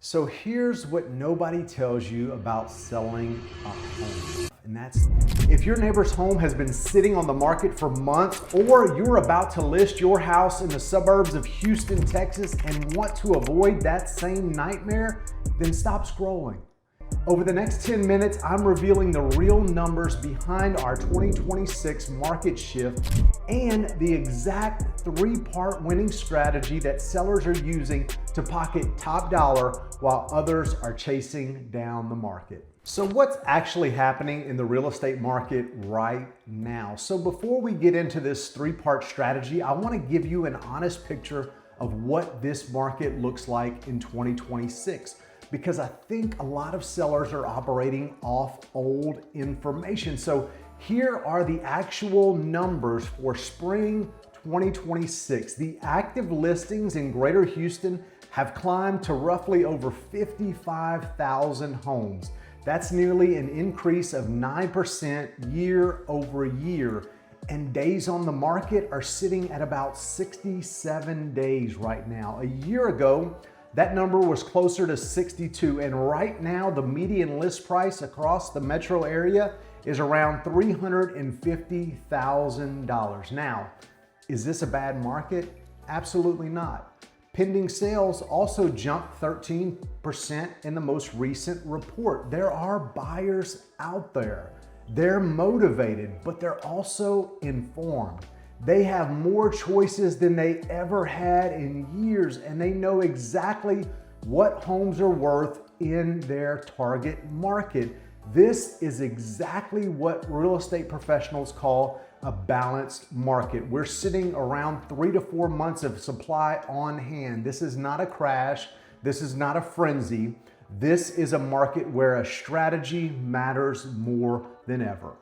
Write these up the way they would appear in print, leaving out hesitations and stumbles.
So here's what nobody tells you about selling a home. And that's if your neighbor's home has been sitting on the market for months, or you're about to list your house in the suburbs of Houston, Texas, and want to avoid that same nightmare, then stop scrolling. Over the next 10 minutes, I'm revealing the real numbers behind our 2026 market shift and the exact three-part winning strategy that sellers are using to pocket top dollar while others are chasing down the market. So what's actually happening in the real estate market right now? So before we get into this three-part strategy, I want to give you an honest picture of what this market looks like in 2026. Because I think a lot of sellers are operating off old information. So here are the actual numbers for spring 2026. The active listings in Greater Houston have climbed to roughly over 55,000 homes. That's nearly an increase of 9% year over year. And days on the market are sitting at about 67 days right now. A year ago, that number was closer to 62, and right now the median list price across the metro area is around $350,000. Now, is this a bad market? Absolutely not. Pending sales also jumped 13% in the most recent report. There are buyers out there. They're motivated, but they're also informed. They have more choices than they ever had in years, and they know exactly what homes are worth in their target market. This is exactly what real estate professionals call a balanced market. We're sitting around 3 to 4 months of supply on hand. This is not a crash. This is not a frenzy. This is a market where a strategy matters more than ever.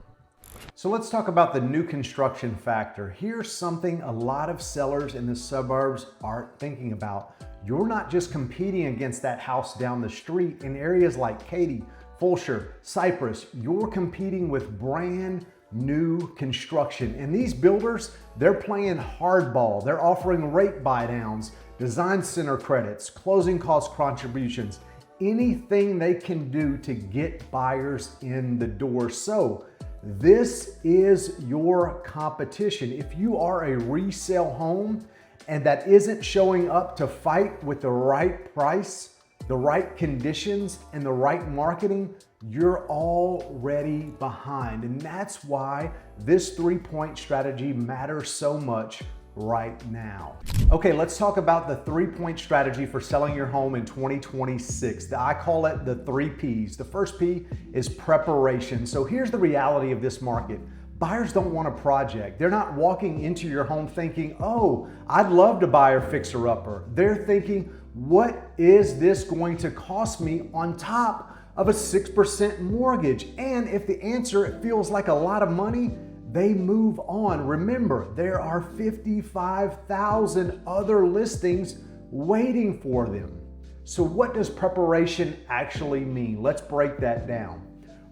So let's talk about the new construction factor. Here's something a lot of sellers in the suburbs aren't thinking about. You're not just competing against that house down the street in areas like Katy, Fulshire, Cypress. You're competing with brand new construction. And these builders, they're playing hardball. They're offering rate buy downs, design center credits, closing cost contributions, anything they can do to get buyers in the door. So this is your competition. If you are a resale home and that isn't showing up to fight with the right price, the right conditions, and the right marketing, you're already behind. And that's why this three-point strategy matters so much right now. Okay, let's talk about the three-point strategy for selling your home in 2026. I call it the 3 Ps. The first P is preparation. So here's the reality of this market. Buyers don't want a project. They're not walking into your home thinking, oh, I'd love to buy a fixer-upper. They're thinking, what is this going to cost me on top of a 6% mortgage? And if the answer feels like a lot of money, they move on. Remember, there are 55,000 other listings waiting for them. So what does preparation actually mean? Let's break that down.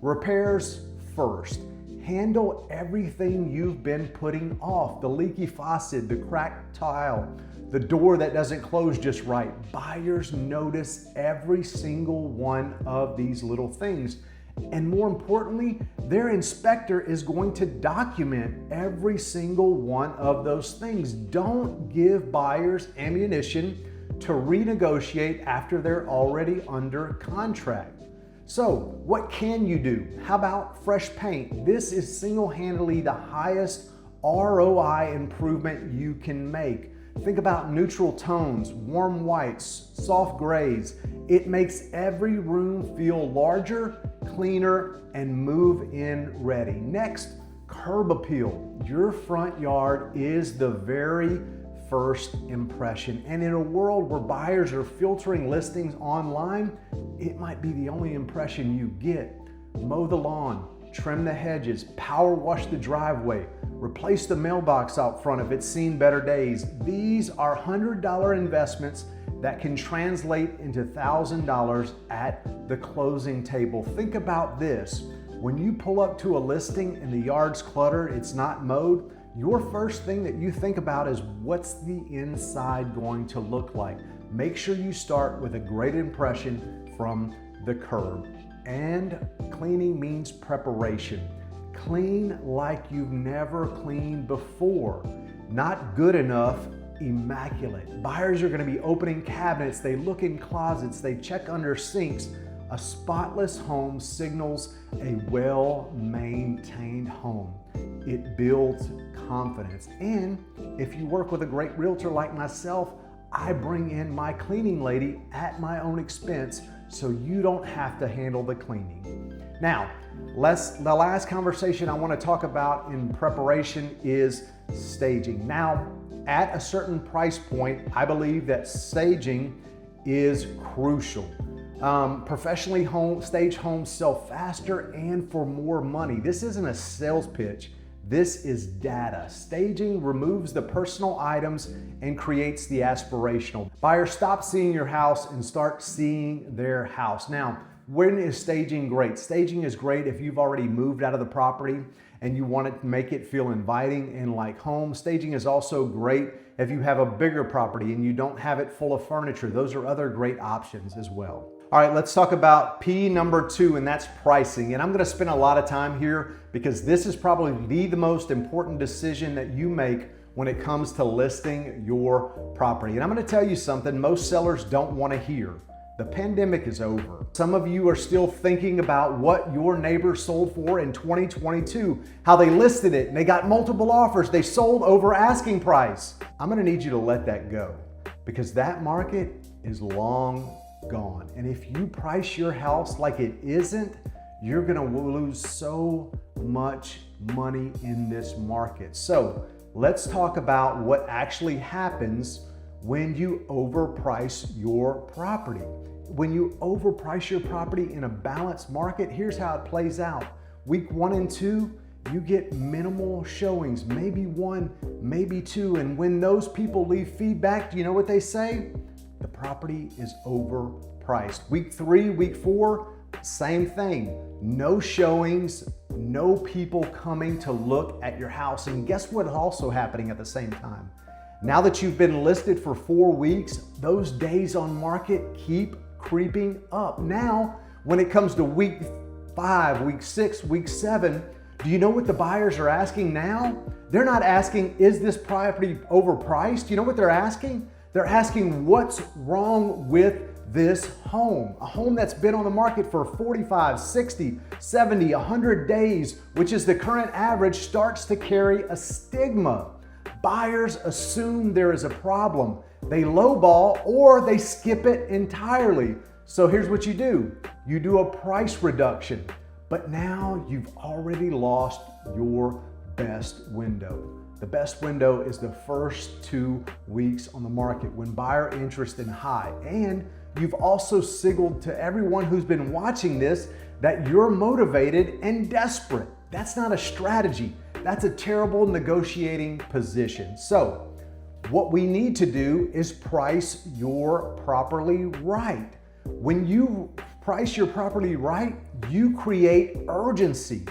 Repairs first. Handle everything you've been putting off. The leaky faucet, the cracked tile, the door that doesn't close just right. Buyers notice every single one of these little things. And more importantly, their inspector is going to document every single one of those things. Don't give buyers ammunition to renegotiate after they're already under contract. So what can you do? How about fresh paint? This is single-handedly the highest ROI improvement you can make. Think about neutral tones, warm whites, soft grays. It makes every room feel larger, cleaner, and move-in ready. Next, curb appeal. Your front yard is the very first impression. And in a world where buyers are filtering listings online, it might be the only impression you get. Mow the lawn, trim the hedges, power wash the driveway, replace the mailbox out front if it's seen better days. These are $100 investments that can translate into $1,000 at the closing table. Think about this. When you pull up to a listing and the yard's cluttered, it's not mowed, your first thing that you think about is what's the inside going to look like? make sure you start with a great impression from the curb. And cleaning means preparation. Clean like you've never cleaned before. Not good enough, immaculate. Buyers are going to be opening cabinets, they look in closets, they check under sinks. A spotless home signals a well-maintained home. It builds confidence. And if you work with a great realtor like myself, I bring in my cleaning lady at my own expense so you don't have to handle the cleaning. Now, the last conversation I want to talk about in preparation is staging. Now, at a certain price point, I believe that staging is crucial. Professionally staged homes sell faster and for more money. This isn't a sales pitch. This is data. Staging removes the personal items and creates the aspirational. Buyers stop seeing your house and start seeing their house. Now, when is staging great? Staging is great if you've already moved out of the property and you want to make it feel inviting and like home. Staging is also great if you have a bigger property and you don't have it full of furniture. Those are other great options as well. All right, let's talk about P number 2, and that's pricing. And I'm gonna spend a lot of time here because this is probably the most important decision that you make when it comes to listing your property. And I'm gonna tell you something most sellers don't wanna hear. The pandemic is over. Some of you are still thinking about what your neighbor sold for in 2022, how they listed it and they got multiple offers, they sold over asking price. I'm gonna need you to let that go because that market is long gone. And if you price your house like it isn't, you're gonna lose so much money in this market. So let's talk about what actually happens when you overprice your property. When you overprice your property in a balanced market, here's how it plays out. Week 1 and 2, you get minimal showings, maybe 1, maybe 2. And when those people leave feedback, do you know what they say? The property is overpriced. Week 3, week 4, same thing. No showings, no people coming to look at your house. And guess what's also happening at the same time? Now that you've been listed for 4 weeks, those days on market keep creeping up. Now, when it comes to week 5, week 6, week 7, do you know what the buyers are asking now? They're not asking, is this property overpriced? You know what they're asking? They're asking, what's wrong with this home? A home that's been on the market for 45, 60, 70, 100 days, which is the current average, starts to carry a stigma. Buyers assume there is a problem. They lowball or they skip it entirely. So here's what you do. You do a price reduction, but now you've already lost your best window. The best window is the first 2 weeks on the market when buyer interest is high. And you've also signaled to everyone who's been watching this that you're motivated and desperate. That's not a strategy. That's a terrible negotiating position. So what we need to do is price your property right. When you price your property right, you create urgency.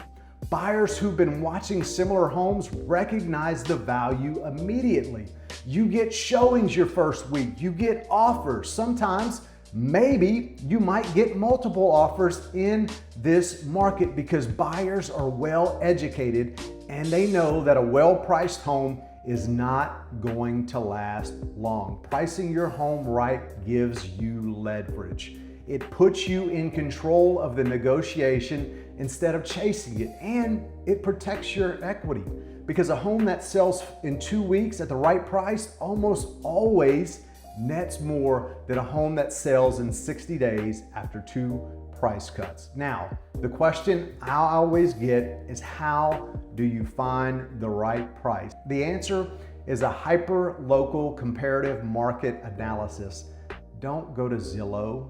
Buyers who've been watching similar homes recognize the value immediately. You get showings your first week, you get offers. Sometimes, maybe you might get multiple offers in this market because buyers are well educated and they know that a well-priced home is not going to last long. Pricing your home right gives you leverage. It puts you in control of the negotiation instead of chasing it, and it protects your equity because a home that sells in 2 weeks at the right price almost always nets more than a home that sells in 60 days after 2 price cuts. Now, the question I always get is, how do you find the right price? The answer is a hyper-local comparative market analysis. Don't go to Zillow.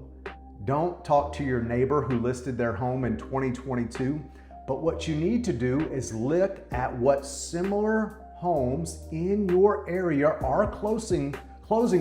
Don't talk to your neighbor who listed their home in 2022. But what you need to do is look at what similar homes in your area are closing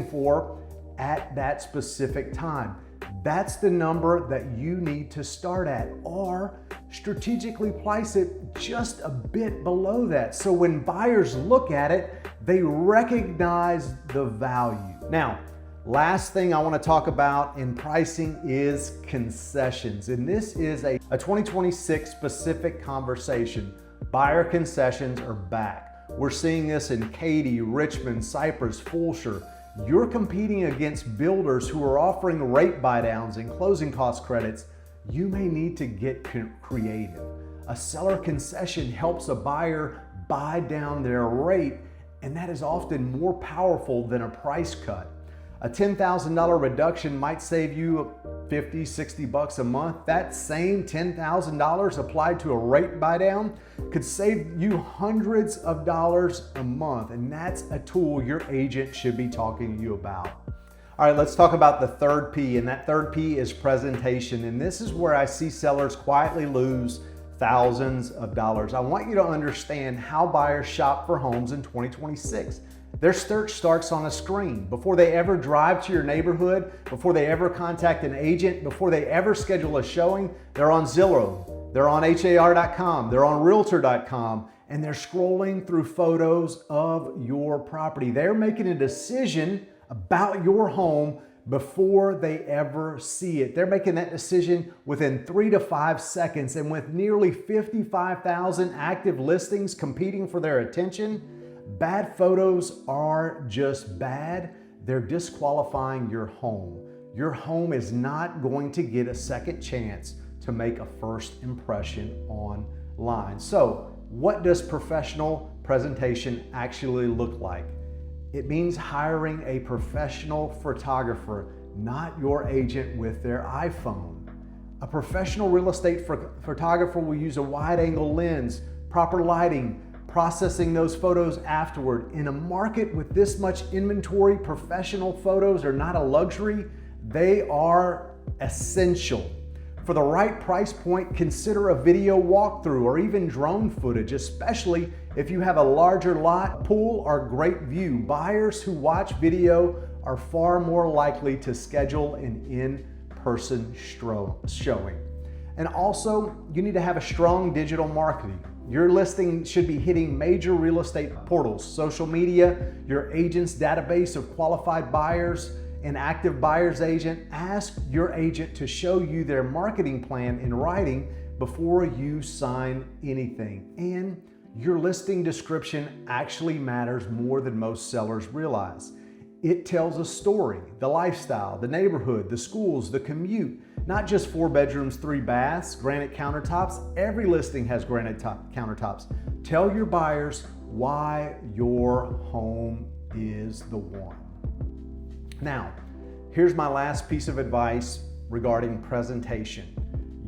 for at that specific time. That's the number that you need to start at, or strategically price it just a bit below that. So when buyers look at it, they recognize the value. Now, Last thing I want to talk about in pricing is concessions. And this is a 2026 specific conversation. Buyer concessions are back. We're seeing this in Katy, Richmond, Cypress, Fulshire. You're competing against builders who are offering rate buydowns and closing cost credits. You may need to get creative. A seller concession helps a buyer buy down their rate, and that is often more powerful than a price cut. A $10,000 reduction might save you $50, $60 a month. That same $10,000 applied to a rate buy down could save you hundreds of dollars a month, and that's a tool your agent should be talking to you about. All right, let's talk about the third P, and that third P is presentation, and this is where I see sellers quietly lose thousands of dollars. I want you to understand how buyers shop for homes in 2026. Their search starts on a screen. Before they ever drive to your neighborhood, before they ever contact an agent, before they ever schedule a showing, they're on Zillow, they're on HAR.com, they're on Realtor.com, and they're scrolling through photos of your property. They're making a decision about your home before they ever see it. They're making that decision within 3 to 5 seconds, and with nearly 55,000 active listings competing for their attention, bad photos are just bad. They're disqualifying your home. Your home is not going to get a second chance to make a first impression online. So, what does professional presentation actually look like? It means hiring a professional photographer, not your agent with their iPhone. A professional real estate photographer will use a wide-angle lens, proper lighting, processing those photos afterward. In a market with this much inventory, professional photos are not a luxury, they are essential. For the right price point, consider a video walkthrough or even drone footage, especially if you have a larger lot, pool, or great view. Buyers who watch video are far more likely to schedule an in-person showing. And also, you need to have a strong digital marketing. Your listing should be hitting major real estate portals, social media, your agent's database of qualified buyers, an active buyer's agent. Ask your agent to show you their marketing plan in writing before you sign anything. And your listing description actually matters more than most sellers realize. It tells a story, the lifestyle, the neighborhood, the schools, the commute, not just 4 bedrooms, 3 baths, granite countertops. Every listing has granite countertops. Tell your buyers why your home is the one. Now, here's my last piece of advice regarding presentation.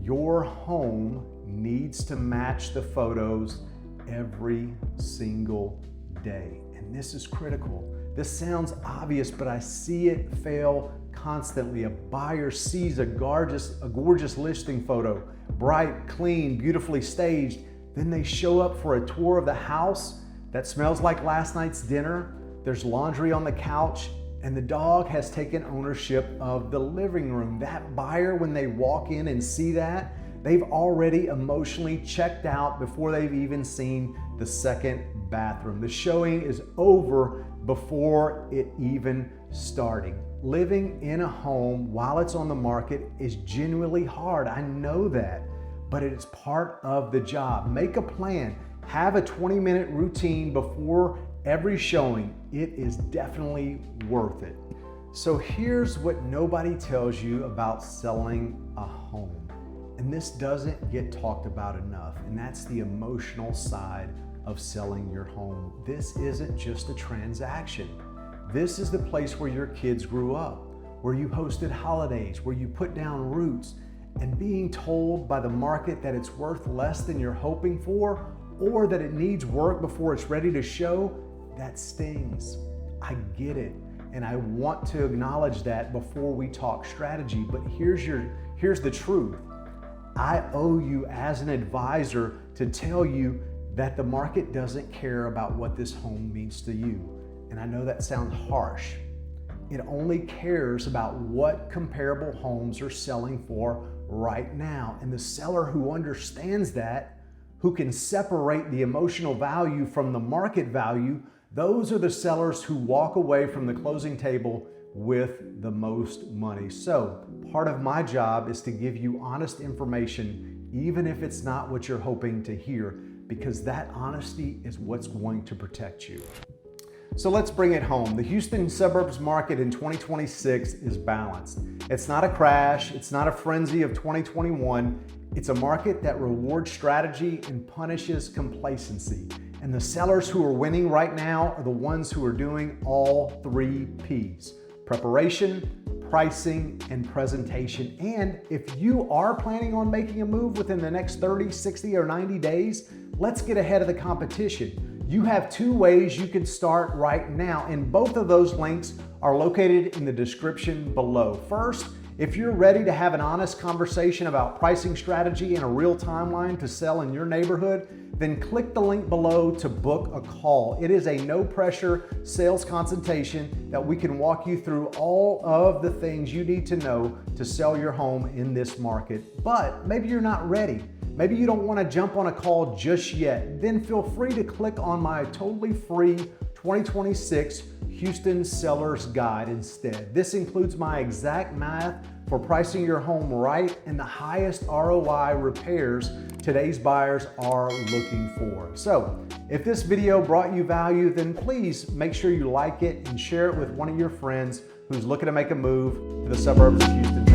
Your home needs to match the photos every single day, and this is critical. This sounds obvious, but I see it fail constantly. A buyer sees a gorgeous listing photo, bright, clean, beautifully staged. Then they show up for a tour of the house that smells like last night's dinner. There's laundry on the couch, and the dog has taken ownership of the living room. That buyer, when they walk in and see that, they've already emotionally checked out before they've even seen the second bathroom. The showing is over before it even starting. Living in a home while it's on the market is genuinely hard. I know that, but it is part of the job. Make a plan. Have a 20-minute routine before every showing. It is definitely worth it. So here's what nobody tells you about selling a home. And this doesn't get talked about enough, and that's the emotional side of selling your home. This isn't just a transaction. This is the place where your kids grew up, where you hosted holidays, where you put down roots. And being told by the market that it's worth less than you're hoping for, or that it needs work before it's ready to show, that stings. I get it, and I want to acknowledge that before we talk strategy, but here's the truth. I owe you as an advisor to tell you that the market doesn't care about what this home means to you. And I know that sounds harsh. It only cares about what comparable homes are selling for right now. And the seller who understands that, who can separate the emotional value from the market value, those are the sellers who walk away from the closing table with the most money. So part of my job is to give you honest information, even if it's not what you're hoping to hear, because that honesty is what's going to protect you. So let's bring it home. The Houston suburbs market in 2026 is balanced. It's not a crash, it's not a frenzy of 2021. It's a market that rewards strategy and punishes complacency. And the sellers who are winning right now are the ones who are doing all 3 Ps: preparation, pricing, and presentation. And if you are planning on making a move within the next 30, 60, or 90 days, let's get ahead of the competition. You have 2 ways you can start right now, and both of those links are located in the description below. First, if you're ready to have an honest conversation about pricing strategy and a real timeline to sell in your neighborhood, then click the link below to book a call. It is a no-pressure sales consultation that we can walk you through all of the things you need to know to sell your home in this market. But maybe you're not ready. Maybe you don't want to jump on a call just yet. Then feel free to click on my totally free 2026 Houston Sellers Guide instead. This includes my exact math for pricing your home right and the highest ROI repairs today's buyers are looking for. So if this video brought you value, then please make sure you like it and share it with one of your friends who's looking to make a move to the suburbs of Houston.